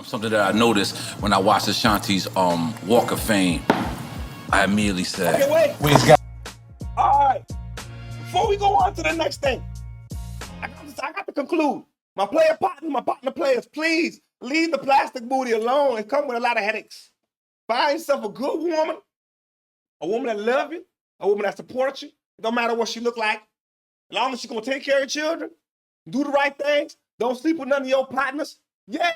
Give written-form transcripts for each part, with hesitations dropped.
Something that I noticed when I watched Ashanti's Walk of Fame, I immediately said, okay, wait. All right. Before we go on to the next thing, I got to conclude. My partner players, please leave the plastic booty alone and come with a lot of headaches. Find yourself a good woman, a woman that loves you, a woman that supports you. It don't matter what she look like. As long as she's going to take care of your children, do the right things, don't sleep with none of your partners. Yeah,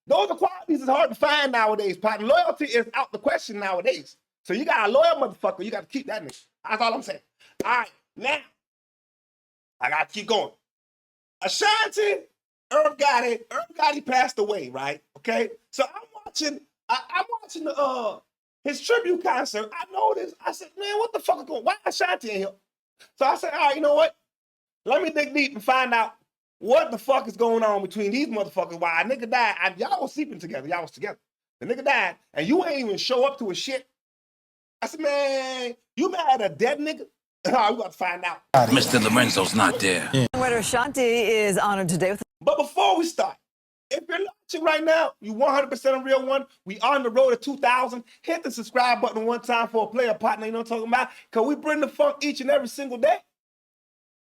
those are qualities that's hard to find nowadays, partner. Loyalty is out the question nowadays. So you got a loyal motherfucker, you got to keep that nigga. That's all I'm saying. All right, now, I got to keep going. Ashanti, Irv Gotti passed away, right? Okay? So I'm watching his tribute concert. I noticed, I said, man, what the fuck is going on? Why Ashanti in here? So I said, all right, you know what? Let me dig deep and find out what the fuck is going on between these motherfuckers. Why a nigga died, y'all was sleeping together, y'all was together. The nigga died, and you ain't even show up to his shit. I said, man, you mad at a dead nigga? We got to find out. Mr. Lorenzo's not there. Songwriter Ashanti is honored today with. But before we start, if you're watching right now, you 100% a real one. We on the road to 2,000. Hit the subscribe button one time for a player partner. You know what I'm talking about? Because we bring the funk each and every single day.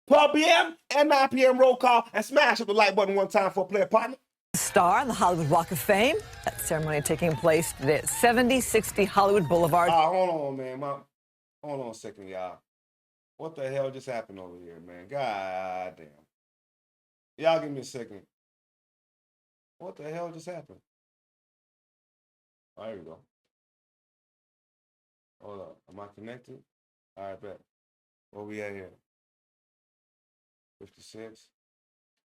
12 p.m. and 9 p.m. roll call, and smash up the like button one time for a player partner. Star on the Hollywood Walk of Fame. That ceremony taking place today at 7060 Hollywood Boulevard. Hold on, man. Hold on a second, y'all. What the hell just happened over here, man? God damn. Y'all give me a second. What the hell just happened? Oh, there we go. Hold up. Am I connected? All right, bet. Where we at here? 56.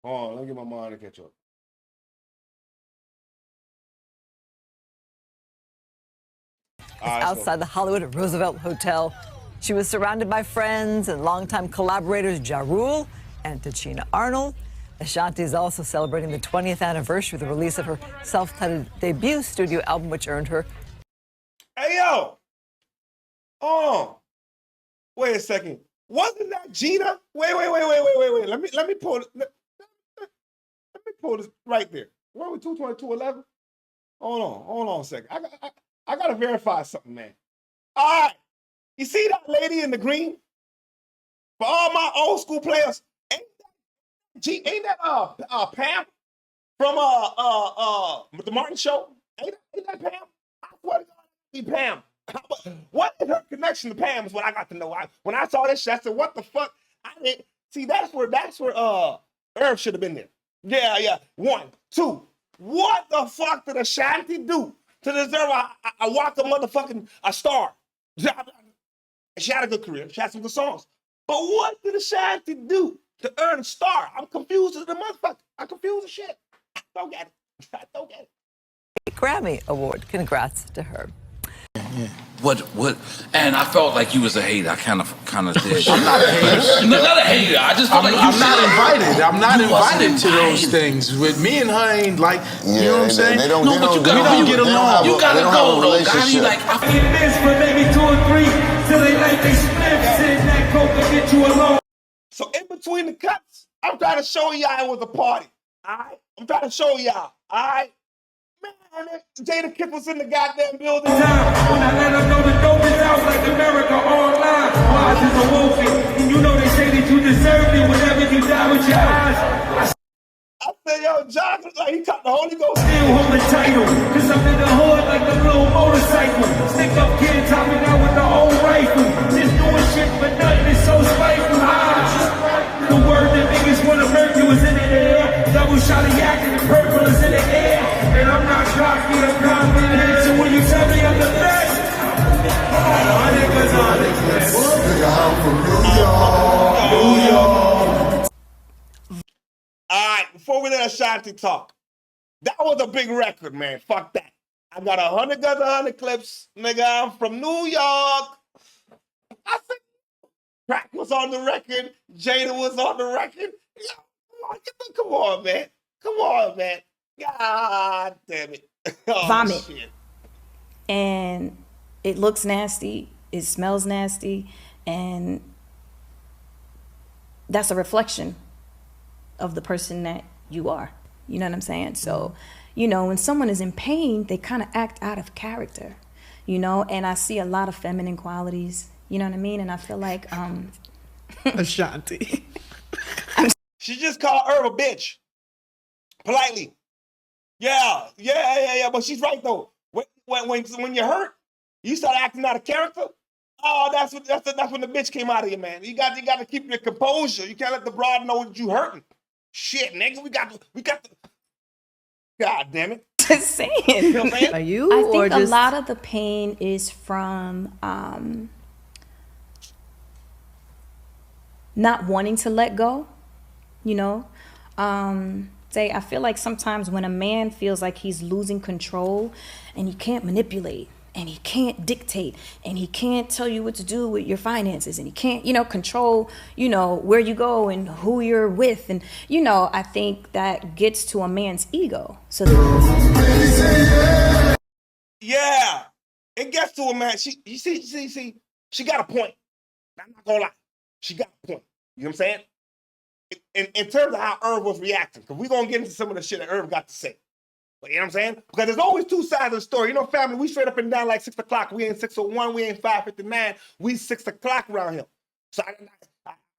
Hold on, let me get my mind to catch up. Outside the Hollywood Roosevelt Hotel. She was surrounded by friends and longtime collaborators Ja Rule and Tachina Arnold. Ashanti is also celebrating the 20th anniversary of the release of her self-titled debut studio album, which earned her. Hey, yo! Oh, wait a second. Wasn't that Gina? Wait. Let me pull it. Let me pull this right there. Where are we? 22211? Hold on a second. I gotta verify something, man. All right. You see that lady in the green? For all my old school players, ain't that Pam from the Martin Show? Ain't that Pam? I swear to God, be Pam. What is her connection to Pam is what I got to know. When I saw this shit, I said, what the fuck? I didn't see that's where Irv should have been there. Yeah. 1, 2. What the fuck did Ashanti do to deserve a walk a motherfucking a star? She had a good career. She had some good songs. But what did Ashanti do to earn a star? I'm confused as the motherfucker. I'm confused as shit. I don't get it. Grammy Award. Congrats to her. Yeah. What? And I felt like you was a hater. I kind of did. I'm not a hater. No, not a hater. I just felt like I'm not invited. I'm not invited to those things. With me and her ain't like, you know what I'm saying? We don't get along. You gotta go though. Gotti, like I this for maybe 2 or 3 till they like they split. Sitting that coke to get you alone. So in between the cuts, I'm trying to show y'all it was a party. All right? I'm trying to show y'all. All right? Man, Jada Kick was in the goddamn building. When I let them know the dope is out like America online. Wise is awoken, and you know they say that you deserve it whenever you die with your eyes. I said, yo, John looks like he caught the Holy Ghost. Still hold the title, cause I'm in the hood like a little motorcycle. Stick up kid, topping out with the old rifle. Just doing shit for nothing, it's so spiteful. The word that niggas wanna murder you is in the air. Double shot of yak and the purple is in the air. And I'm not cocky, I'm confident. So when you tell me I'm the best, New York. All right, before we let Ashanti talk, that was a big record, man. Fuck that. I got 100 guns, 100 clips. Nigga, I'm from New York. I said, Crack was on the record. Jada was on the record. Come on, man. Come on, man. God damn it. Oh, vomit. Shit. And it looks nasty. It smells nasty. And that's a reflection of the person that you are. You know what I'm saying? So you know, when someone is in pain, they kind of act out of character, you know, and I see a lot of feminine qualities, you know what I mean? And I feel like, Ashanti. She just called Irv a bitch. Politely. Yeah. But she's right though. When you're hurt, you start acting out of character. Oh, that's when the bitch came out of you, man. You got to keep your composure. You can't let the broad know that you hurting. Shit, nigga, we got the. God damn it. Just saying. You know what I'm saying? Are you? I think or a just... lot of the pain is from not wanting to let go, you know. I feel like sometimes when a man feels like he's losing control and he can't manipulate and he can't dictate and he can't tell you what to do with your finances and he can't, you know, control, you know, where you go and who you're with. And, you know, I think that gets to a man's ego. So yeah, it gets to a man. You see, she got a point. I'm not gonna lie. She got a point. You know what I'm saying? In terms of how Irv was reacting, because we're going to get into some of the shit that Irv got to say. But you know what I'm saying? Because there's always two sides of the story. You know, family, we straight up and down like 6 o'clock. We ain't 6:01, we ain't 5:59. We 6 o'clock around here. So I can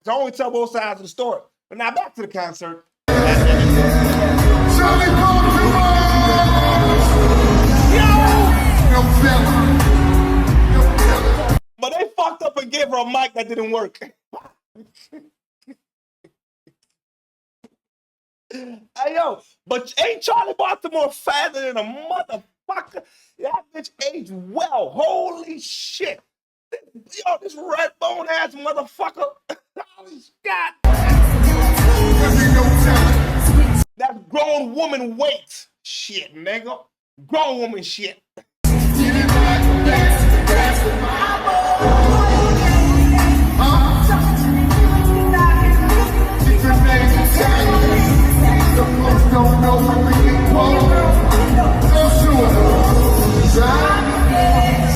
only tell both sides of the story. But now back to the concert. But they fucked up and gave her a mic that didn't work. Hey, yo, but ain't Charlie Baltimore fatter than a motherfucker? That bitch aged well. Holy shit. Yo, this red bone ass motherfucker. Holy God. That's grown woman weight. Shit, nigga. Grown woman shit.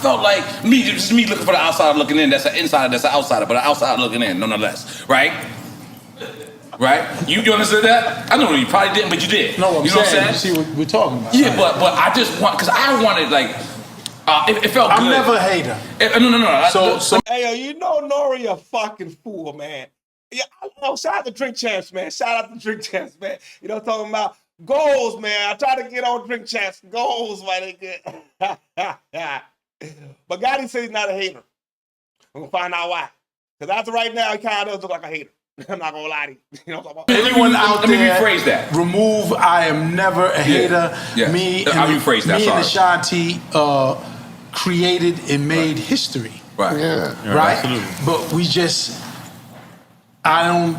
Felt like just me looking for the outsider looking in. That's an insider, that's an outsider, but an outsider looking in, nonetheless. Right? Right? You understood that? I know you probably didn't, but you did. No, you know what I'm saying? You see what we're talking about. Yeah, but I just want, because I wanted, like, it felt good. I'm never a hater. No. So hey, yo, you know Nori a fucking fool, man. Yeah, shout out to Drink Champs, man. Shout out to Drink Champs, man. You know what I'm talking about? Goals, man. I try to get on Drink Champs. Goals, my nigga. But Gotti said he's not a hater. I'm gonna find out why. Because as of right now, he kind of does look like a hater. I'm not gonna lie to you. You know what I'm talking about? anyone out Let me there, rephrase that. remove I am never a hater. Yeah. I'll rephrase that, Me and sorry. Ashanti created and made history. Right. Yeah. Right? Absolutely. But I don't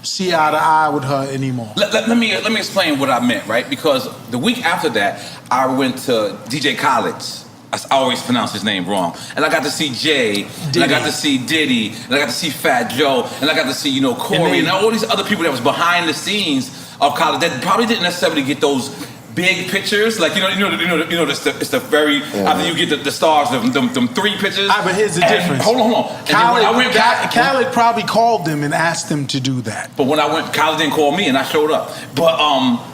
see eye to eye with her anymore. Let me explain what I meant, right? Because the week after that, I went to DJ Khaled's. I always pronounce his name wrong. And I got to see Jay, and I got to see Diddy, and I got to see Fat Joe, and I got to see, you know, Corey, and all these other people that was behind the scenes of Khaled that probably didn't necessarily get those big pictures, like it's the very after you get the stars, them 3 pictures. But here's the difference. Hold on. Khaled, I went back. Khaled probably called them and asked them to do that. But when I went, Khaled didn't call me, and I showed up. But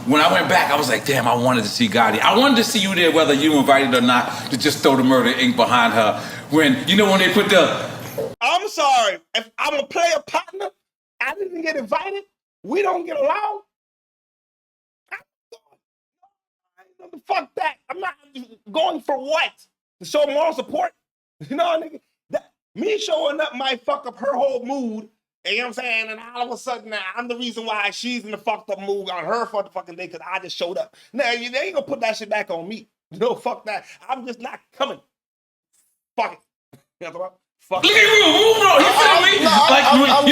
when I went back, I was like, damn, I wanted to see Gotti. I wanted to see you there, whether you invited or not, to just throw the murder ink behind her. When they put the. I'm sorry. If I'm a player partner, I didn't get invited. We don't get along. Fuck that. I'm not going for what? To show moral support? You know, nigga, me showing up might fuck up her whole mood. You know what I'm saying? And all of a sudden, now, I'm the reason why she's in the fucked up mood on her for the fucking day because I just showed up. Now, they ain't gonna put that shit back on me. No, fuck that. I'm just not coming. Fuck it. You know what I'm talking about? Fuck Look at you, you feel me?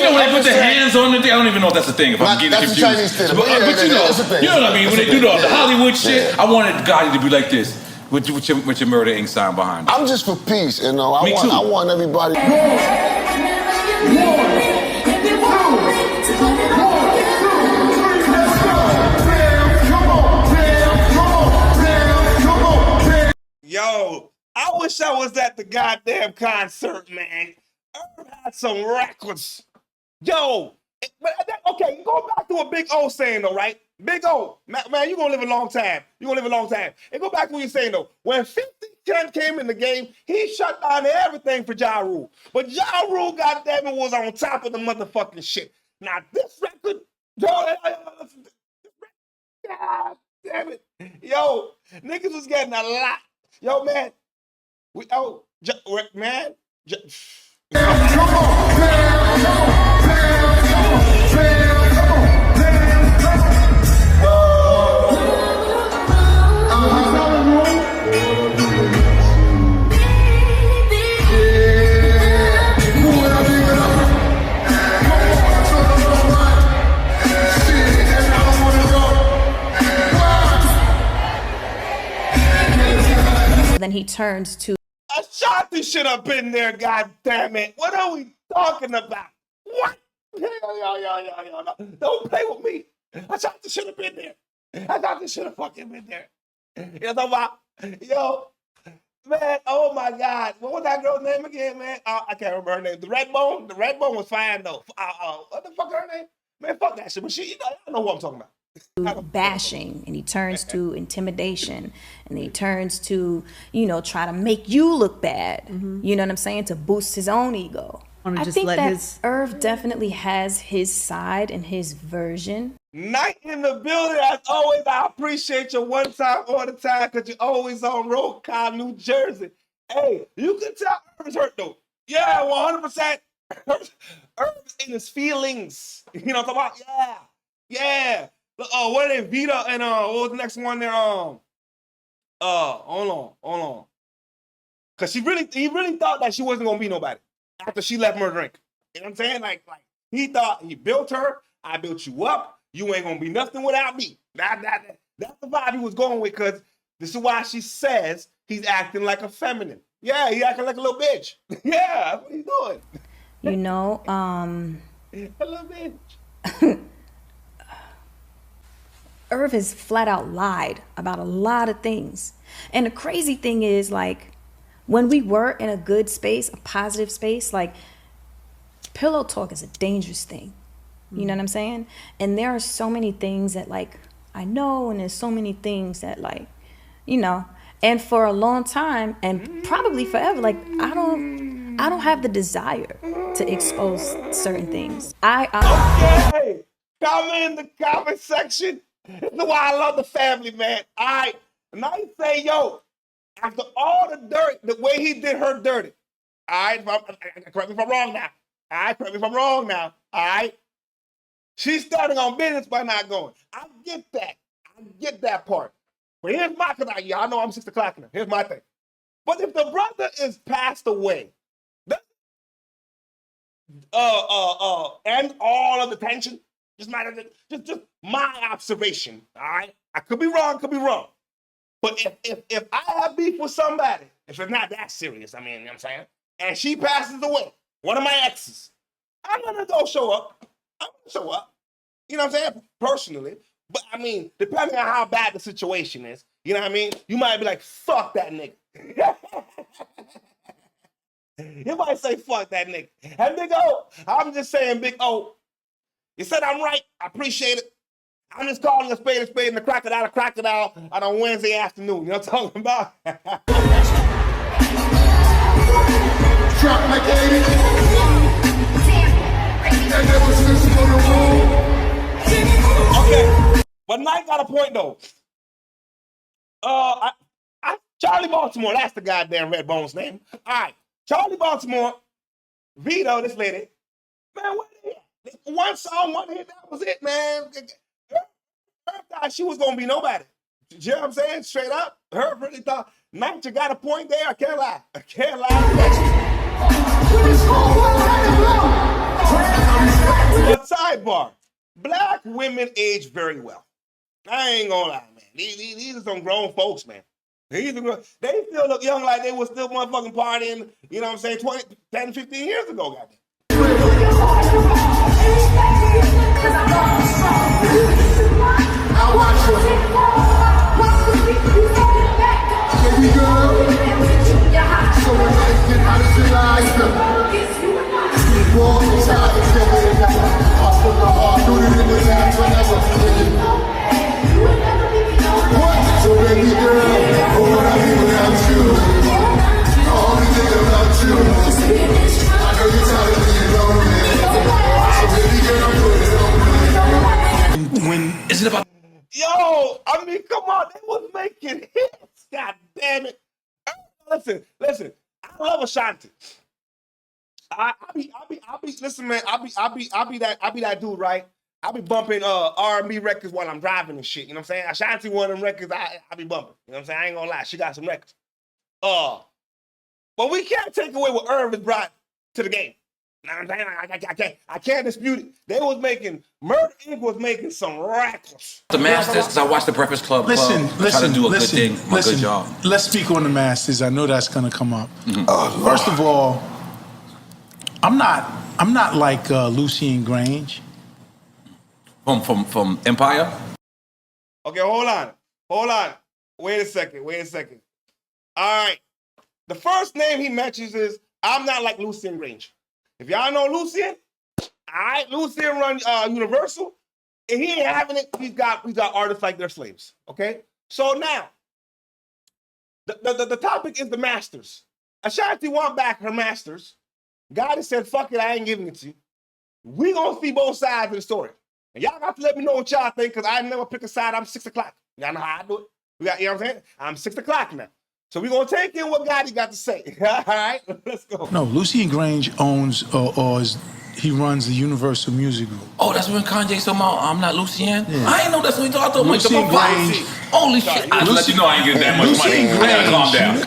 When they put their hands on the thing, I don't even know if that's a thing. If I'm getting That's confused. the Chinese theater. But That's the thing. you know what I mean? When they do the Hollywood shit, Yeah. I wanted Gotti to be like this with your murder ink sign behind it. I'm just for peace, you know. Me too. I want everybody. Yo, I wish I was at the goddamn concert, man. Irv had some records. Yo, okay, go back to a Big O saying though, right? Big O, man, you gonna live a long time. You gonna live a long time. And go back to what you're saying though. When 50 Cent came in the game, he shut down everything for Ja Rule. But Ja Rule, goddamn it, was on top of the motherfucking shit. Now this record, God damn it, yo, niggas was getting a lot. Yo, man, man. Then he turns to Ashanti should have been there, god damn it. What are we talking about? What? Yo. Don't play with me. Ashanti should have been there. Ashanti should have fucking been there. You know what I'm about? Yo, man, oh my God. What was that girl's name again, man? I can't remember her name. The Redbone? The Redbone was fine, though. What the fuck is her name? Man, fuck that shit. But she, I know what I'm talking about. bashing, and he turns to intimidation, and he turns to, try to make you look bad. You know what I'm saying? To boost his own ego. I think that Irv definitely has his side and his version. Night in the building, as always. I appreciate you one time, all the time, because you're always on roll call, New Jersey. Hey, you can tell Irv's hurt, though. Yeah, 100%. Irv is in his feelings. You know what I'm talking about? Yeah. What are they? Vita and what was the next one there? Hold on. Cause he really thought that she wasn't gonna be nobody after she left Murder Inc. You know what I'm saying? Like he thought he built her. I built you up. You ain't gonna be nothing without me. That's the vibe he was going with. Cause this is why she says he's acting like a feminine. Yeah, he acting like a little bitch. Yeah, that's what he's doing. A little bitch. Irv has flat out lied about a lot of things. And the crazy thing is, like, when we were in a good space, a positive space, like, pillow talk is a dangerous thing. You know what I'm saying? And there are so many things that, like, I know, and there's so many things that, like, and for a long time, and probably forever, like, I don't have the desire to expose certain things. Okay, comment in the comment section. This is why I love the family, man. All right. Now you say, yo, after all the dirt, the way he did her dirty. All right. Correct me if I'm wrong now. All right. Correct me if I'm wrong now. All right. She's starting on business by not going. I get that. I get that part. But here's my, because y'all know I'm 6 o'clock now. Here's my thing. But if the brother is passed away, and all of the tension, just my observation, all right? I could be wrong, But if I have beef with somebody, if it's not that serious, I mean, you know what I'm saying? And she passes away, one of my exes, I'm gonna go show up. You know what I'm saying? Personally. But I mean, depending on how bad the situation is, you know what I mean? You might be like, fuck that nigga. You might say, fuck that nigga. And Big O, I'm just saying, Big O, you said I'm right. I appreciate it. I'm just calling a spade and a crocodile on Wednesday afternoon. You know what I'm talking about? Drop like 80. And never since on the road. Okay. But Knight got a point, though. Charlie Baltimore, that's the goddamn Redbone's name. All right. Charlie Baltimore, Vito, this lady. Man, what is it? One song, one hit, that was it, man. Her thought she was gonna be nobody. You know what I'm saying? Straight up. Her really thought Knight, you got a point there. I can't lie. But sidebar, black women age very well. I ain't gonna lie, man. These are some grown folks, man. They still look young like they were still motherfucking partying, you know what I'm saying, 10, 15 years ago, goddamn. Here we go. So when I get out of the life, we walk inside the heart from the heart, do it in the dance whenever. damn it. Listen. I love Ashanti. I be listen, man. I be that dude, right? I be bumping R&B records while I'm driving and shit. You know what I'm saying? Ashanti one of them records I be bumping. You know what I'm saying? I ain't gonna lie, she got some records. But we can't take away what Irv has brought to the game. You know what I'm saying? I can't dispute it. Murder Inc. was making some records. The Masters, because I watched the Breakfast Club. Listen. Good job. Let's speak on the Masters. I know that's gonna come up. First of all, I'm not like Lucien Grange. From Empire? Okay, hold on. Wait a second. All right. The first name he mentions is, I'm not like Lucien Grange. If y'all know Lucien, all right, Lucien runs Universal, and he ain't having it. He's got artists like they're slaves, okay? So now, the topic is the Masters. Ashanti want back her Masters. God said, fuck it, I ain't giving it to you. We gonna see both sides of the story. And y'all got to let me know what y'all think, because I never pick a side. I'm 6 o'clock. Y'all know how I do it. You know what I'm saying? I'm 6 o'clock now. So we're going to take in what Gotti got to say. All right? Let's go. No, Lucien Grange owns he runs the Universal Music Group. Oh, that's when Kanye said, I'm not Lucien? Yeah. I ain't know that's what he thought. Lucien Grange. Holy shit. I let you know I ain't getting that much money. I gotta calm down.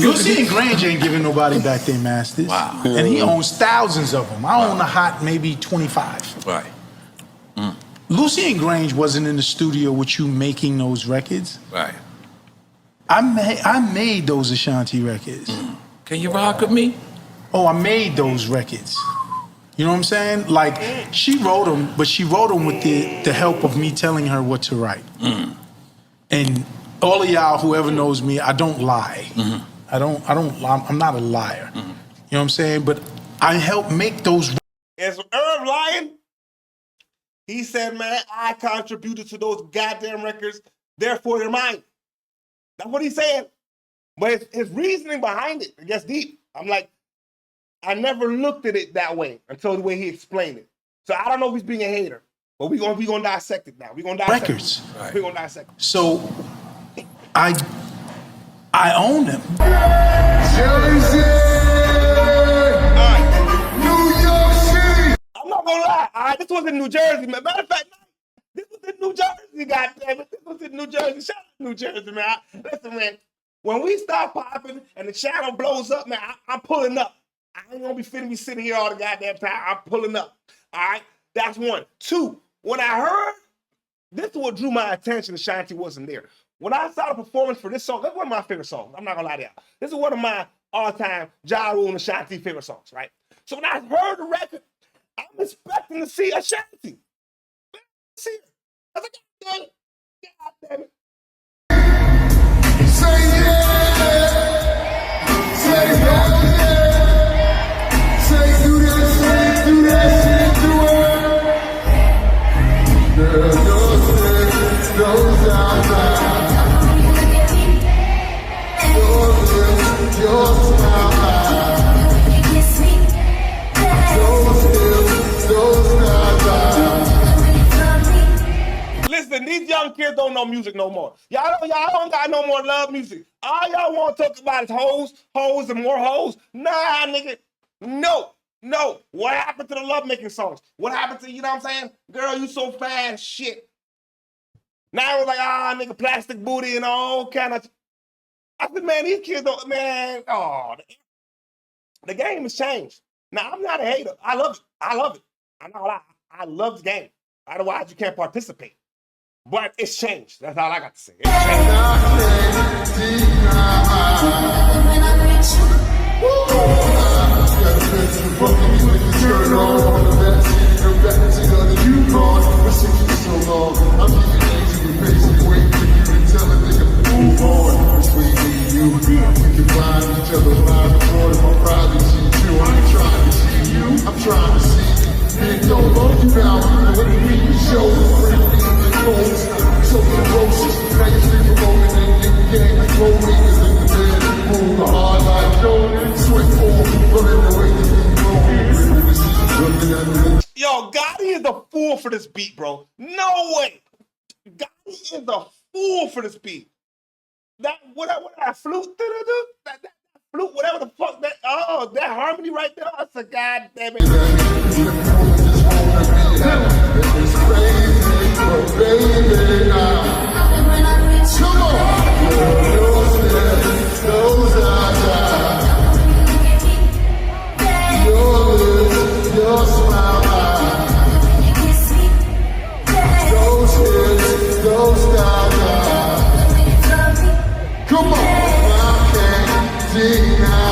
Lucien Grange ain't giving nobody back their Masters. Wow. And he owns thousands of them. I own a hot maybe 25. Right. Lucien Grange wasn't in the studio with you making those records. Right. I made those Ashanti records. Can you rock with me? Oh, I made those records. You know what I'm saying? Like, she wrote them, but she wrote them with the help of me telling her what to write. And all of y'all, whoever knows me, I don't lie. I'm not a liar. You know what I'm saying? But I helped make those. Is Irv lying? He said, man, I contributed to those goddamn records, therefore they're mine. That's what he's saying. But his reasoning behind it gets deep. I'm like, I never looked at it that way until the way he explained it. So I don't know if he's being a hater, but we're gonna dissect it now. We're gonna dissect records. Right. We're gonna dissect it. So I own them. Jersey! New York City! I'm not gonna lie, all right? This was in New Jersey, man. Matter of fact, this was in New Jersey, goddammit. This was in New Jersey. Shout out to New Jersey, man. Listen, man, when we start popping and the channel blows up, man, I'm pulling up. I ain't gonna be sitting here all the goddamn time. I'm pulling up. All right? That's one. Two, when I heard, this is what drew my attention. Ashanti wasn't there. When I saw the performance for this song, that's one of my favorite songs. I'm not gonna lie to y'all. This is one of my all-time Ja Rule and Ashanti favorite songs, right? So when I heard the record, I'm expecting to see Ashanti. See her. I was like, God damn it. Say yeah! Say hell yeah! Say do this, say do that, say do it! Girl, those outside. Your smile. Those outside. Listen, these young kids don't know music no more. Y'all don't got no more love music. All y'all want to talk about is hoes, and more hoes. Nah, nigga. No. What happened to the love-making songs? What happened to, you know what I'm saying? Girl, you so fast, shit. Now it was like, nigga, plastic booty and all kind of. I said, man, these kids don't, man, the game has changed. Now, I'm not a hater. I love it. I'm not gonna lie. I love the game. Otherwise, you can't participate. But it's changed. That's all I got to say. It's I'm trying to see you. Don't love you now. What do you mean you show? So ferocious. Now you sleep alone and you can't control me. Cause in the bed, move the hard life. Don't sweat for running away to be Yo, Gotti is a fool for this beat, bro. No way. Gotti is a fool for this beat. that flute, that flute, whatever the fuck that harmony right there. That's a goddamn it. It's crazy, but baby, come on. Those eyes, your lips, your smile, those hips, those thighs. Come on, I can't deny.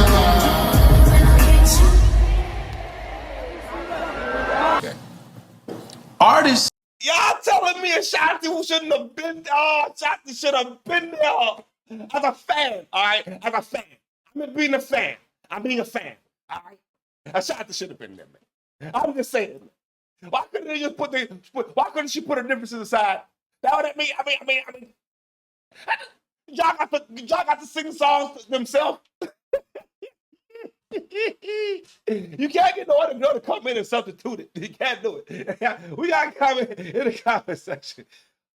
Artists. Y'all telling me Ashanti shouldn't have been there? Ashanti should have been there as a fan. All right, as a fan. I'm being a fan. I'm being a fan. All right, Ashanti should have been there, man. I'm just saying. Why couldn't they just why couldn't she put her differences aside? That would mean. I mean. Y'all got to sing songs themselves. You can't get no other girl to come in and substitute it. You can't do it. We got to comment in the comment section.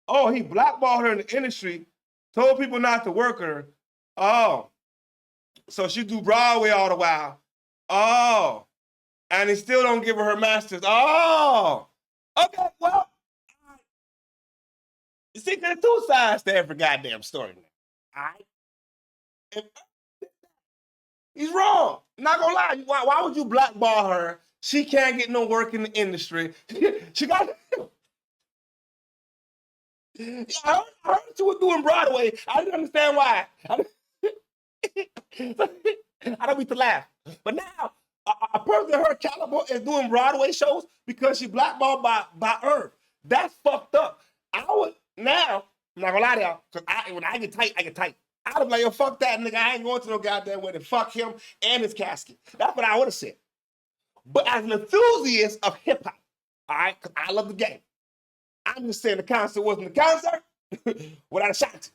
Oh, he blackballed her in the industry, told people not to work her. Oh, so she do Broadway all the while. Oh, and he still don't give her master's. Oh, okay, well, you see, there's two sides to every goddamn story now. All right? He's wrong. Not gonna lie. Why would you blackball her? She can't get no work in the industry. She got. I heard she was doing Broadway. I didn't understand why. I don't mean to laugh. But now, a person of her caliber is doing Broadway shows because she blackballed by Irv. That's fucked up. I'm not gonna lie to y'all, because when I get tight, I get tight. I'd have been like, yo, fuck that nigga. I ain't going to no goddamn wedding. Fuck him and his casket. That's what I would have said. But as an enthusiast of hip hop, all right, because I love the game, I'm just saying the concert wasn't the concert without Ashanti.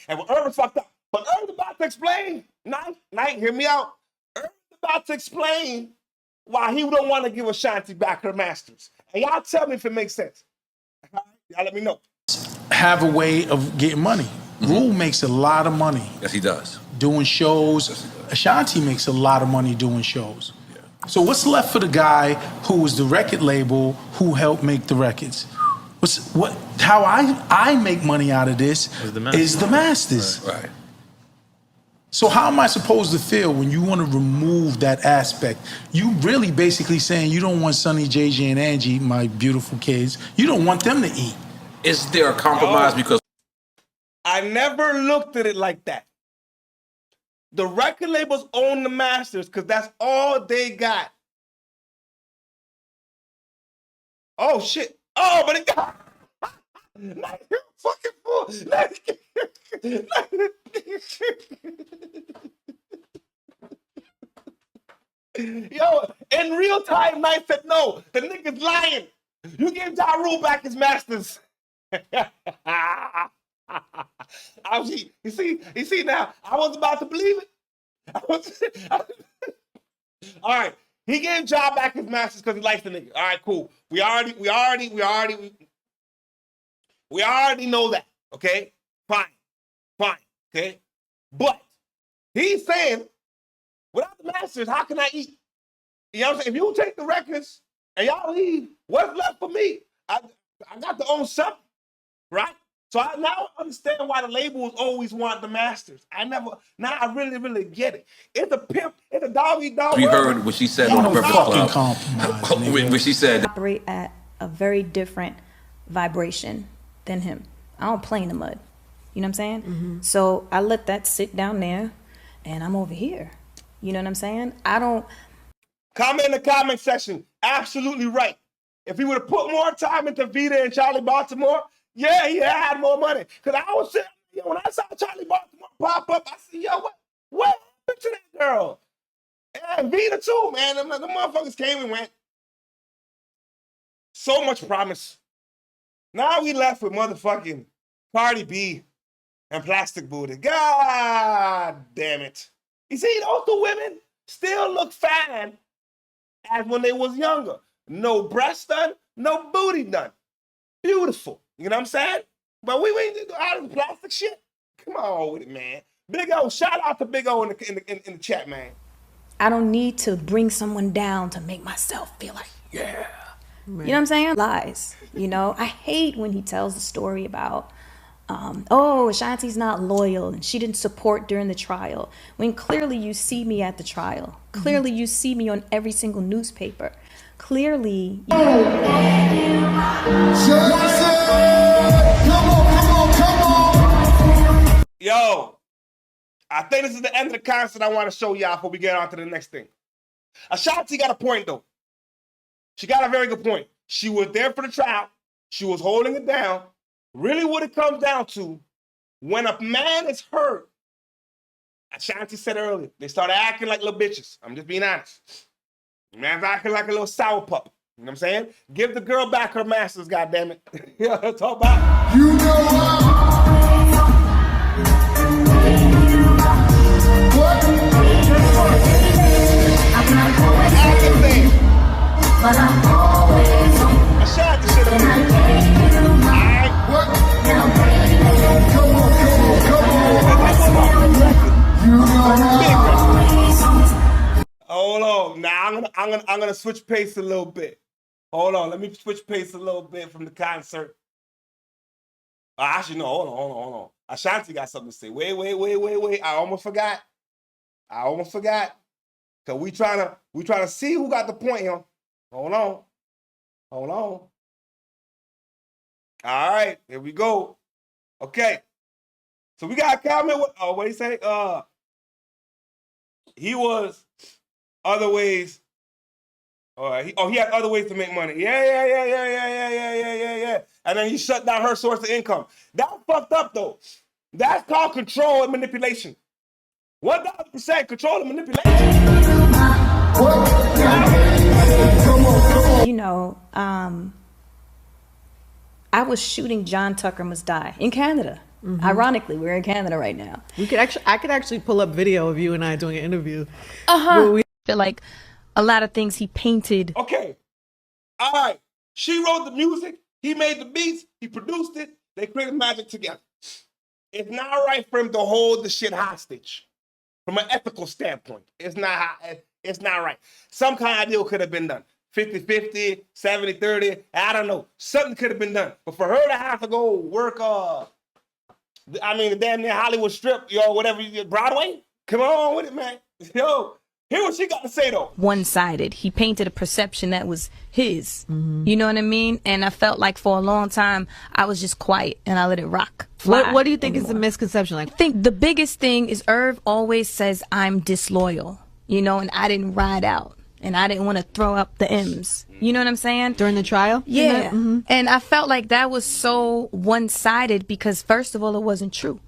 And when Irv fucked up, but Irv's about to explain, Night, hear me out. Irv's about to explain why he don't want to give Ashanti back her masters. And y'all tell me if it makes sense. All right? Y'all let me know. Have a way of getting money. Rule makes a lot of money. Yes, he does. Doing shows. Yes, he does. Ashanti makes a lot of money doing shows. Yeah. So what's left for the guy who was the record label who helped make the records? How I make money out of this is the masters. Right. So how am I supposed to feel when you want to remove that aspect? You really basically saying you don't want Sonny, JJ, and Angie, my beautiful kids, you don't want them to eat. Is there a compromise because I never looked at it like that. The record labels own the masters because that's all they got. Oh, shit. Oh, but it got... Not you fucking fool. Yo, in real time, Knight said, no, the nigga's lying. You give Ja Rule back his masters. You see now, I was about to believe it. All right, he gave Ja back his masters because he likes the nigga. All right, cool. We already know that. Okay, fine, okay. But he's saying, without the masters, how can I eat? You know what I'm saying? If you take the records and y'all leave, what's left for me? I got to own something, right? So I now understand why the labels always want the masters. Now I really get it. It's a pimp, it's a doggy dog. we heard what she said on the Breakfast Club? When she said Operate at a very different vibration than him. I don't play in the mud. You know what I'm saying? Mm-hmm. So I let that sit down there and I'm over here. You know what I'm saying? I don't... Comment in the comment section. Absolutely right. If he would have put more time into Vita and Charlie Baltimore, yeah, he had more money. Because I was saying, when I saw Charlie Baltimore pop up, I said, yo, what happened to that girl? And Vita too, man. The motherfuckers came and went. So much promise. Now we left with motherfucking Cardi B and Plastic Booty. God damn it. You see, those two women still look fine as when they was younger. No breast done, no booty done. Beautiful. You know what I'm saying? But we ain't do all this plastic shit. Come on with it, man. Big O, shout out to Big O in the chat, man. I don't need to bring someone down to make myself feel like, yeah. You know what I'm saying? Lies. You know, I hate when he tells the story about, oh, Ashanti's not loyal and she didn't support during the trial. When clearly you see me at the trial. Clearly you see me on every single newspaper. Clearly. Come on. Yo, I think this is the end of the concert I want to show y'all before we get on to the next thing. Ashanti got a point, though. She got a very good point. She was there for the trial. She was holding it down. Really what it comes down to, when a man is hurt, Ashanti said earlier, they started acting like little bitches. I'm just being honest. The man's acting like a little sour pup. You know what I'm saying? Give the girl back her masters, goddammit. You know what I'm talking about? You know what? But I'm always on. Ashanti should have been. What? Come on. Hold on. Now I'm gonna switch pace a little bit. Hold on. Let me switch pace a little bit from the concert. Actually, no. Hold on. Ashanti got something to say. Wait. I almost forgot. Cause we trying to see who got the point here. Hold on. All right, here we go. Okay. So we got a comment with, what do you say? He was other ways. All right. He had other ways to make money. Yeah. And then he shut down her source of income. That's fucked up though. That's called control and manipulation. 1,000% control and manipulation. You know, I was shooting John Tucker Must Die in Canada. Ironically, we're in Canada right now. I could actually pull up video of you and I doing an interview. I feel like a lot of things he painted. Okay. All right. She wrote the music. He made the beats. He produced it. They created magic together. It's not right for him to hold the shit hostage. From an ethical standpoint, it's not right. Some kind of deal could have been done. 50-50, 70-30, I don't know. Something could have been done. But for her to have to go work, the damn near Hollywood Strip, whatever, Broadway? Come on with it, man. Yo, hear what she got to say, though. One-sided. He painted a perception that was his. You know what I mean? And I felt like for a long time, I was just quiet and I let it rock. What do you think is the misconception? I think the biggest thing is Irv always says I'm disloyal, and I didn't ride out and I didn't want to throw up the M's. You know what I'm saying? During the trial? Yeah. And I felt like that was so one-sided because first of all, it wasn't true.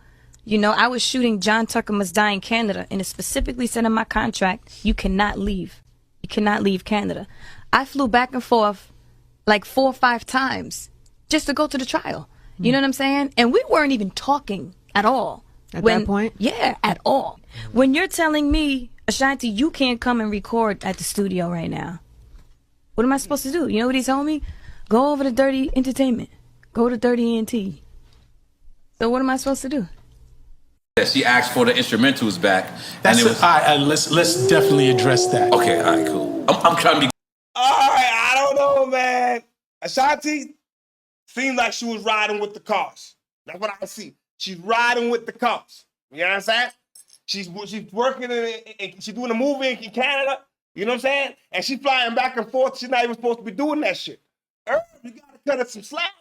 I was shooting John Tucker Must Die in Canada and it specifically said in my contract, you cannot leave. You cannot leave Canada. I flew back and forth like 4 or 5 times just to go to the trial. You know what I'm saying? And we weren't even talking at all. At that point? Yeah, at all. When you're telling me, Ashanti, you can't come and record at the studio right now. What am I supposed to do? You know what he told me? Go over to Dirty Entertainment. Go to Dirty ENT. So what am I supposed to do? She asked for the instrumentals back. Let's definitely address that. Okay, all right, cool. I'm trying to be. All right, I don't know, man. Ashanti seemed like she was riding with the cause. That's what I see. She's riding with the cause. You know what I'm saying? She's working she's doing a movie in Canada. You know what I'm saying? And she's flying back and forth. She's not even supposed to be doing that shit. Irv, you gotta cut her some slack.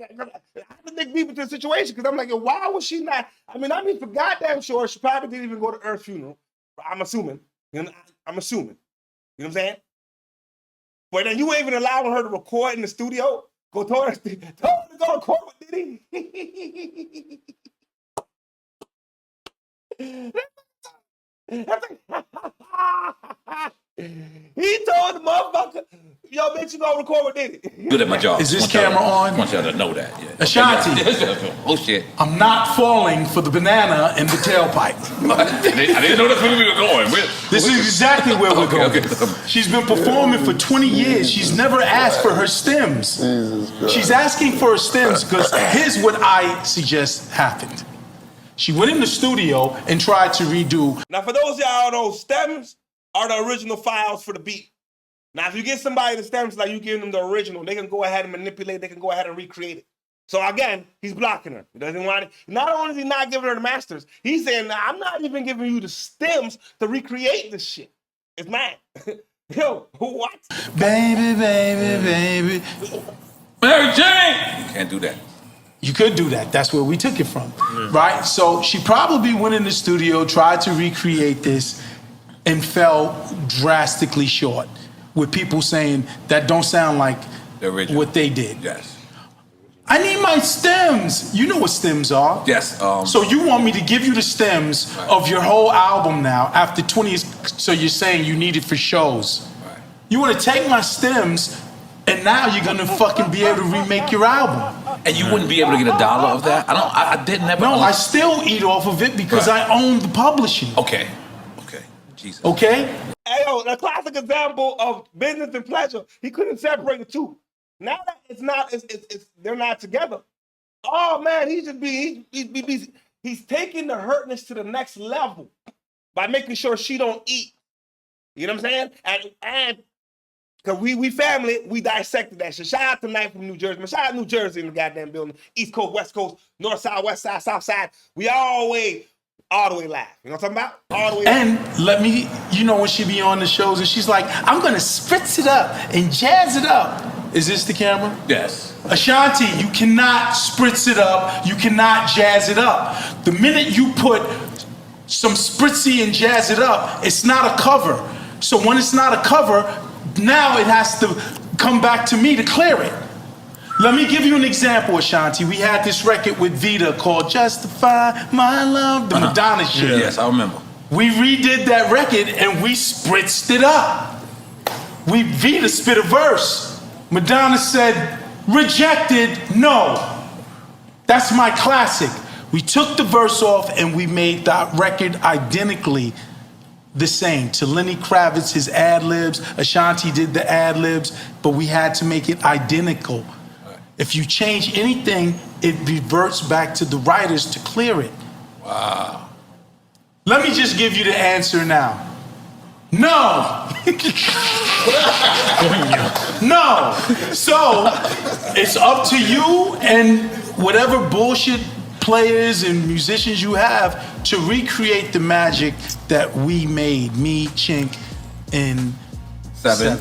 I have to dig deep into the situation because I'm like, why was she not? For goddamn sure, she probably didn't even go to Irv's funeral. I'm assuming. I'm assuming. You know what I'm saying? But then you ain't even allowing her to record in the studio. Told her to go record with Diddy. He told the motherfucker, Yo, bitch, you gonna record with Diddy. Good at my job. Is this Want y'all camera to- on? I want y'all to know that. Yeah. Ashanti. Oh shit. I'm not falling for the banana in the tailpipe. I didn't know that's where we were going. This is exactly where we're going. Okay. She's been performing for 20 years. She's never asked for her stems. She's asking for her stems because here's what I suggest happened. She went in the studio and tried to redo. Now, for those of y'all know, stems are the original files for the beat. Now, if you get somebody the stems like you give them the original, they can go ahead and manipulate. They can go ahead and recreate it. So again, he's blocking her. He doesn't want it. Not only is he not giving her the masters, he's saying, nah, I'm not even giving you the stems to recreate this shit. It's mine. Yo, what? Baby, baby, baby. Mary Jane. You can't do that. You could do that. That's where we took it from, right? So she probably went in the studio, tried to recreate this, and fell drastically short with people saying that don't sound like The original. what they did. Yes. I need my stems. You know what stems are. Yes. So you want me to give you the stems of your whole album now after 20 years? So you're saying you need it for shows. Right. You want to take my stems and now you're going to fucking be able to remake your album. And you wouldn't be able to get $1 of that? I didn't ever. No, I still eat off of it because Right. I own the publishing. Okay. Jesus. Okay? Hey, yo, a classic example of business and pleasure. He couldn't separate the two. Now that it's not, they're not together. Oh man, he's taking the hurtness to the next level by making sure she don't eat. You know what I'm saying? And because we family, we dissected that shit. Shout out to Knight from New Jersey. Man, shout out New Jersey in the goddamn building. East Coast, West Coast, North Side, West Side, South Side. We all the way live. You know what I'm talking about? All the way And let me, you know, when she be on the shows and she's like, I'm going to spritz it up and jazz it up. Is this the camera? Yes. Ashanti, you cannot spritz it up. You cannot jazz it up. The minute you put some spritzy and jazz it up, it's not a cover. So when it's not a cover, now it has to come back to me to clear it. Let me give you an example, Ashanti. We had this record with Vita called Justify My Love, the Madonna shit. Yes, I remember. We redid that record and we spritzed it up. Vita spit a verse. Madonna said, rejected, no. That's my classic. We took the verse off and we made that record identically the same. To Lenny Kravitz, his ad-libs. Ashanti did the ad-libs, but we had to make it identical. If you change anything, it reverts back to the writers to clear it. Wow. Let me just give you the answer now. No. No. So it's up to you and whatever bullshit players and musicians you have to recreate the magic that we made, me, Chink, and Seven.